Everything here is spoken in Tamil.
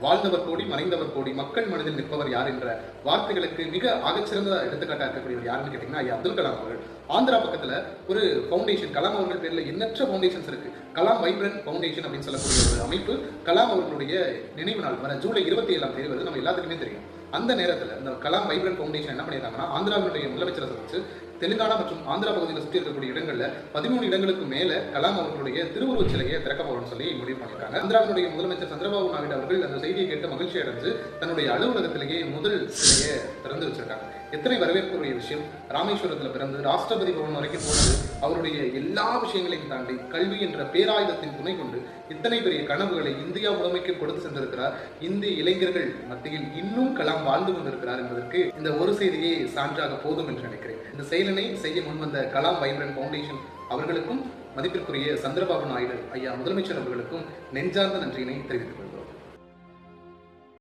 வாழ்ந்தவர் கோடி மறைந்தவர் கோடி மக்கள் மனதில் நிற்பவர் யார் என்ற வார்த்தைகளுக்கு மிக ஆகச்சிறந்த எடுத்துக்காட்டா இருக்கக்கூடியவர் யாருன்னு கேட்டீங்கன்னா ஐயா அப்துல் கலாம் அவர்கள். ஆந்திரா பக்கத்துல ஒரு ஃபவுண்டேஷன், கலாம் அவர்கள் பேர்ல எண்ணற்ற ஃபவுண்டேஷன்ஸ் இருக்கு. கலாம் வைப்ரண்ட் ஃபவுண்டேஷன் அப்படின்னு சொல்லக்கூடிய ஒரு அமைப்பு கலாம் அவர்களுடைய நினைவு நாள் வர ஜூலை 27ஆம் தேதி வருது, நம்ம எல்லாத்துக்குமே தெரியும். அந்த நேரத்தில் இந்த கலாம் வைப்ரண்ட் ஃபவுண்டேஷன் என்ன பண்ணியிருக்காங்கன்னா, ஆந்திராவினுடைய முதலமைச்சரை சந்திச்சு தெலுங்கானா மற்றும் ஆந்திரா பகுதியில் சுற்றி இருக்கக்கூடிய இடங்கள்ல 13 இடங்களுக்கு மேல கலாம் அவர்களுடைய திருவுருவச் சிலையை திறக்க போறோம்னு சொல்லி முடிவு பண்ணியிருக்காங்க. ஆந்திராவினுடைய முதலமைச்சர் சந்திரபாபு நாயுடு அவர்கள் அந்த செய்தியை கேட்டு மகிழ்ச்சி அடைஞ்சு தன்னுடைய அலுவலகத்திலேயே முதல் சிலையை திறந்து வச்சிருக்காங்க. எத்தனை வரவேற்புடைய விஷயம்! ராமேஸ்வரத்தில் பிறந்து ராஷ்டிரபதி பவன் வரைக்கும் போனது, அவருடைய எல்லா விஷயங்களையும் தாண்டி கல்வி என்ற பேராயுதத்தின் துணை கொண்டு இத்தனை பெரிய கனவுகளை இந்தியா முழுமைக்கு கொடுத்து சென்றிருக்கிறார். இந்திய இளைஞர்கள் மத்தியில் இன்னும் கலாம் வாழ்ந்து கொண்டிருக்கிறார் என்பதற்கு இந்த ஒரு செய்தியே சான்றாக போதும் என்று நினைக்கிறேன். இந்த செயலனை செய்ய முன்வந்த கலாம் வைப்ரண்ட் ஃபவுண்டேஷன் அவர்களுக்கும் மதிப்பிற்குரிய சந்திரபாபு நாயுடு ஐயா முதலமைச்சர் அவர்களுக்கும் நெஞ்சார்ந்த நன்றியினை தெரிவித்துக் கொள்கிறேன்.